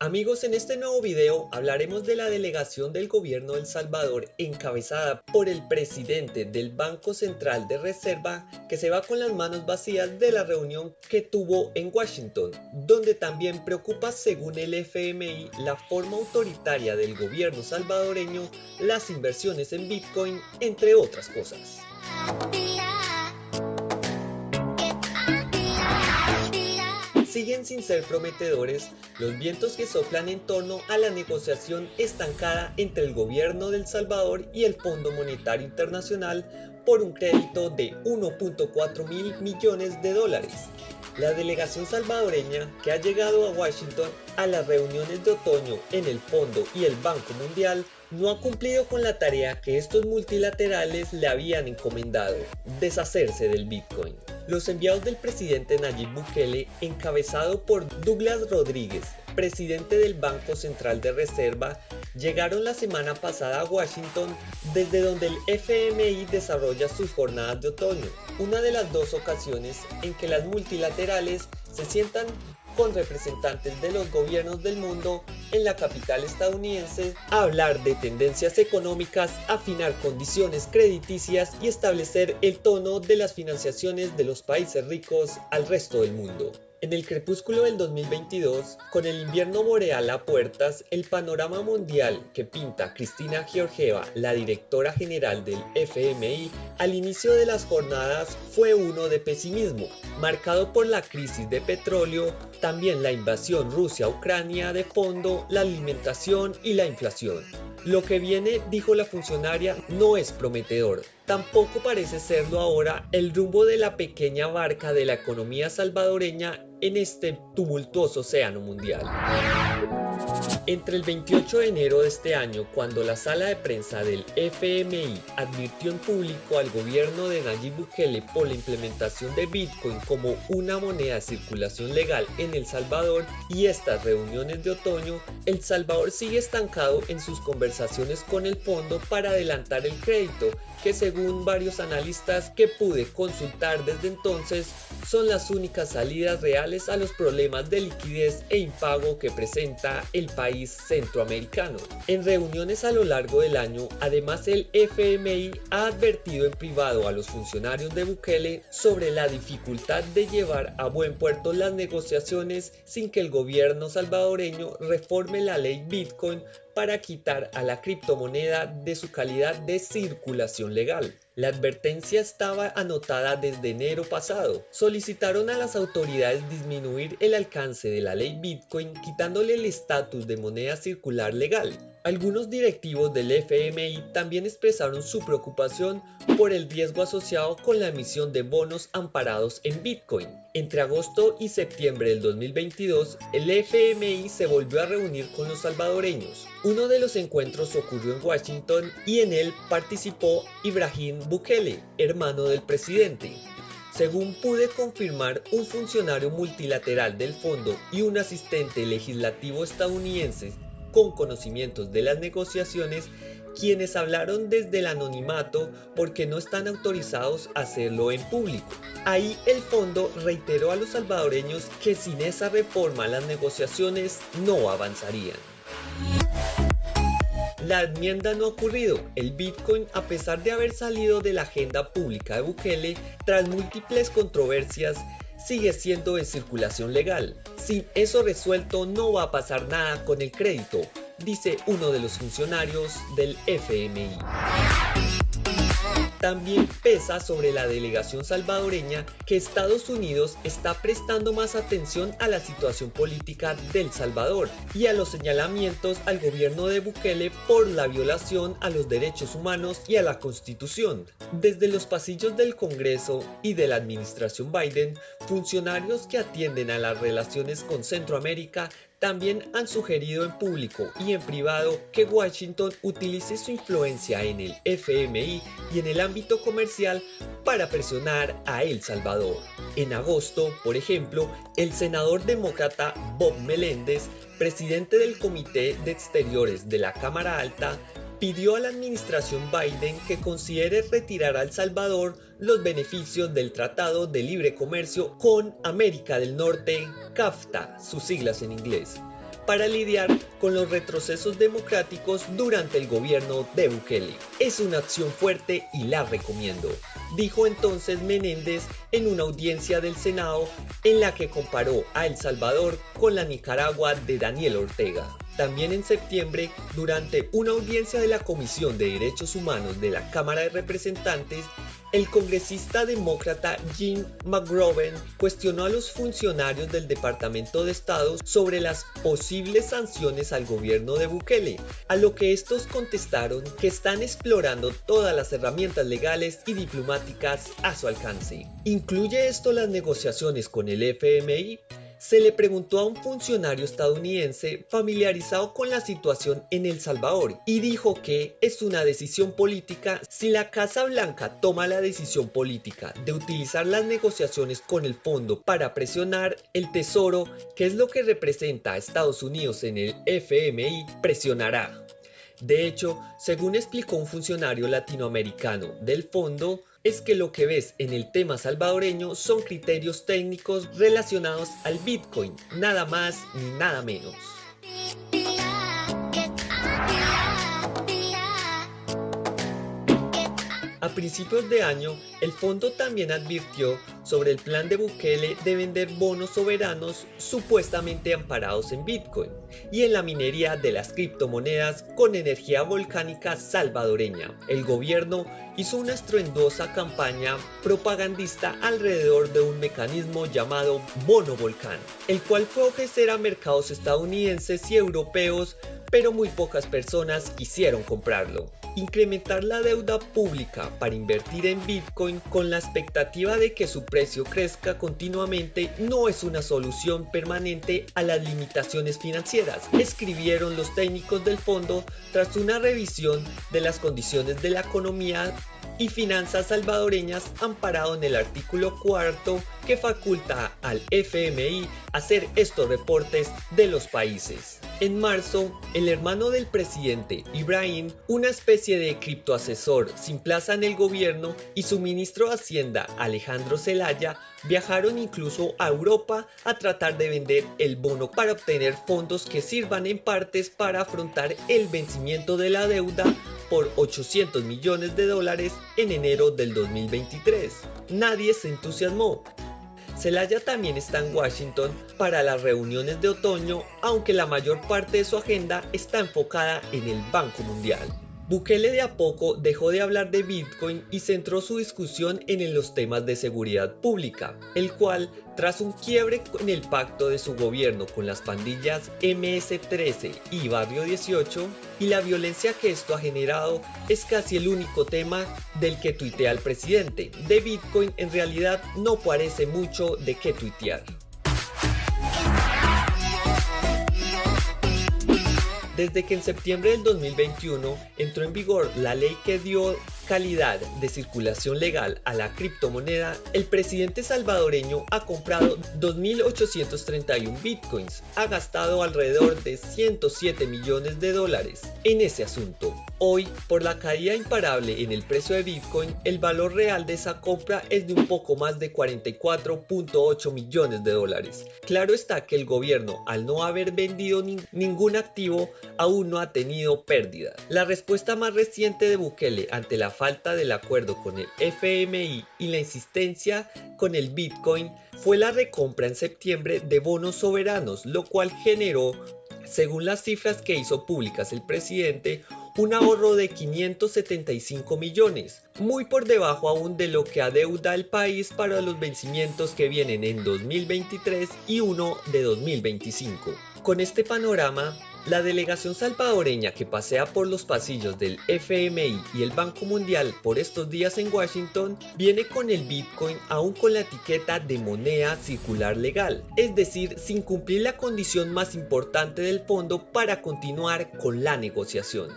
Amigos, en este nuevo video hablaremos de la delegación del gobierno de El Salvador encabezada por el presidente del Banco Central de Reserva, que se va con las manos vacías de la reunión que tuvo en Washington, donde también preocupa, según el FMI, la forma autoritaria del gobierno salvadoreño, las inversiones en Bitcoin, entre otras cosas. Siguen sin ser prometedores los vientos que soplan en torno a la negociación estancada entre el gobierno de El Salvador y el Fondo Monetario Internacional por un crédito de 1.4 mil millones de dólares. La delegación salvadoreña, que ha llegado a Washington a las reuniones de otoño en el Fondo y el Banco Mundial, no ha cumplido con la tarea que estos multilaterales le habían encomendado: deshacerse del Bitcoin. Los enviados del presidente Nayib Bukele, encabezado por Douglas Rodríguez, presidente del Banco Central de Reserva, llegaron la semana pasada a Washington, desde donde el FMI desarrolla sus jornadas de otoño, una de las dos ocasiones en que las multilaterales se sientan con representantes de los gobiernos del mundo en la capital estadounidense a hablar de tendencias económicas, afinar condiciones crediticias y establecer el tono de las financiaciones de los países ricos al resto del mundo. En el crepúsculo del 2022, con el invierno boreal a puertas, el panorama mundial que pinta Cristina Georgieva, la directora general del FMI, al inicio de las jornadas fue uno de pesimismo, marcado por la crisis de petróleo, también la invasión Rusia a Ucrania de fondo, la alimentación y la inflación. Lo que viene, dijo la funcionaria, no es prometedor. Tampoco parece serlo ahora el rumbo de la pequeña barca de la economía salvadoreña en este tumultuoso océano mundial. Entre el 28 de enero de este año, cuando la sala de prensa del FMI advirtió en público al gobierno de Nayib Bukele por la implementación de Bitcoin como una moneda de circulación legal en El Salvador, y estas reuniones de otoño, El Salvador sigue estancado en sus conversaciones con el fondo para adelantar el crédito, que según varios analistas que pude consultar desde entonces, son las únicas salidas reales a los problemas de liquidez e impago que presenta el país centroamericano. En reuniones a lo largo del año, además, el FMI ha advertido en privado a los funcionarios de Bukele sobre la dificultad de llevar a buen puerto las negociaciones sin que el gobierno salvadoreño reforme la ley Bitcoin para quitar a la criptomoneda de su calidad de circulación legal. La advertencia estaba anotada desde enero pasado. Solicitaron a las autoridades disminuir el alcance de la ley Bitcoin, quitándole el estatus de moneda circular legal. Algunos directivos del FMI también expresaron su preocupación por el riesgo asociado con la emisión de bonos amparados en Bitcoin. Entre agosto y septiembre del 2022, el FMI se volvió a reunir con los salvadoreños. Uno de los encuentros ocurrió en Washington y en él participó Ibrahim Bukele, hermano del presidente. Según pude confirmar, un funcionario multilateral del fondo y un asistente legislativo estadounidense con conocimientos de las negociaciones, quienes hablaron desde el anonimato porque no están autorizados a hacerlo en público. Ahí el fondo reiteró a los salvadoreños que sin esa reforma las negociaciones no avanzarían. La enmienda no ha ocurrido. El Bitcoin, a pesar de haber salido de la agenda pública de Bukele tras múltiples controversias, sigue siendo de circulación legal. Sin eso resuelto, no va a pasar nada con el crédito, dice uno de los funcionarios del FMI. También pesa sobre la delegación salvadoreña que Estados Unidos está prestando más atención a la situación política de El Salvador y a los señalamientos al gobierno de Bukele por la violación a los derechos humanos y a la Constitución. Desde los pasillos del Congreso y de la administración Biden, funcionarios que atienden a las relaciones con Centroamérica también han sugerido en público y en privado que Washington utilice su influencia en el FMI y en el ámbito comercial para presionar a El Salvador. En agosto, por ejemplo, el senador demócrata Bob Meléndez, presidente del Comité de Exteriores de la Cámara Alta, pidió a la administración Biden que considere retirar a El Salvador los beneficios del Tratado de Libre Comercio con América del Norte, CAFTA, sus siglas en inglés. para lidiar con los retrocesos democráticos durante el gobierno de Bukele. Es una acción fuerte y la recomiendo, dijo entonces Menéndez en una audiencia del Senado en la que comparó a El Salvador con la Nicaragua de Daniel Ortega. También en septiembre, durante una audiencia de la Comisión de Derechos Humanos de la Cámara de Representantes, el congresista demócrata Jim McGovern cuestionó a los funcionarios del Departamento de Estado sobre las posibles sanciones al gobierno de Bukele, a lo que estos contestaron que están explorando todas las herramientas legales y diplomáticas a su alcance. ¿Incluye esto las negociaciones con el FMI? Se le preguntó a un funcionario estadounidense familiarizado con la situación en El Salvador y dijo que es una decisión política si la Casa Blanca toma la decisión política de utilizar las negociaciones con el fondo para presionar el Tesoro, que es lo que representa a Estados Unidos en el FMI, presionará. De hecho, según explicó un funcionario latinoamericano del fondo, es que lo que ves en el tema salvadoreño son criterios técnicos relacionados al Bitcoin, nada más ni nada menos. A principios de año, el fondo también advirtió sobre el plan de Bukele de vender bonos soberanos supuestamente amparados en Bitcoin y en la minería de las criptomonedas con energía volcánica salvadoreña. El gobierno hizo una estruendosa campaña propagandista alrededor de un mecanismo llamado Bono Volcán, el cual fue a ofrecer a mercados estadounidenses y europeos, pero muy pocas personas quisieron comprarlo. Incrementar la deuda pública para invertir en Bitcoin con la expectativa de que su precio crezca continuamente no es una solución permanente a las limitaciones financieras, escribieron los técnicos del fondo tras una revisión de las condiciones de la economía y finanzas salvadoreñas amparado en el artículo 4 que faculta al FMI hacer estos reportes de los países. En marzo, el hermano del presidente, Ibrahim, una especie de criptoasesor sin plaza en el gobierno, y su ministro de Hacienda, Alejandro Zelaya, viajaron incluso a Europa a tratar de vender el bono para obtener fondos que sirvan en partes para afrontar el vencimiento de la deuda por $800 millones en enero del 2023. Nadie se entusiasmó. Zelaya también está en Washington para las reuniones de otoño, aunque la mayor parte de su agenda está enfocada en el Banco Mundial. Bukele de a poco dejó de hablar de Bitcoin y centró su discusión en los temas de seguridad pública, el cual, tras un quiebre en el pacto de su gobierno con las pandillas MS-13 y Barrio 18, y la violencia que esto ha generado, es casi el único tema del que tuitea el presidente. De Bitcoin en realidad no parece mucho de qué tuitear. Desde que en septiembre del 2021 entró en vigor la ley que dio calidad de circulación legal a la criptomoneda, el presidente salvadoreño ha comprado 2.831 bitcoins, ha gastado alrededor de $107 millones en ese asunto. Hoy, por la caída imparable en el precio de Bitcoin, el valor real de esa compra es de un poco más de $44.8 millones. Claro está que el gobierno, al no haber vendido ningún activo, aún no ha tenido pérdida. La respuesta más reciente de Bukele ante la falta del acuerdo con el FMI y la insistencia con el Bitcoin fue la recompra en septiembre de bonos soberanos, lo cual generó, según las cifras que hizo públicas el presidente, un ahorro de 575 millones, muy por debajo aún de lo que adeuda el país para los vencimientos que vienen en 2023 y uno de 2025. Con este panorama, la delegación salvadoreña que pasea por los pasillos del FMI y el Banco Mundial por estos días en Washington viene con el Bitcoin aún con la etiqueta de moneda circular legal, es decir, sin cumplir la condición más importante del fondo para continuar con la negociación.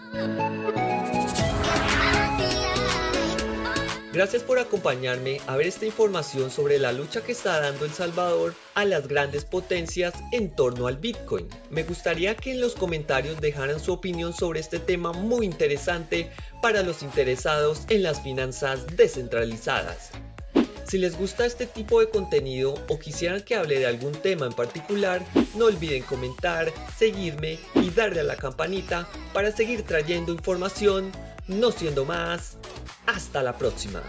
Gracias por acompañarme a ver esta información sobre la lucha que está dando El Salvador a las grandes potencias en torno al Bitcoin. Me gustaría que en los comentarios dejaran su opinión sobre este tema muy interesante para los interesados en las finanzas descentralizadas. Si les gusta este tipo de contenido o quisieran que hable de algún tema en particular, no olviden comentar, seguirme y darle a la campanita para seguir trayendo información. No siendo más, hasta la próxima.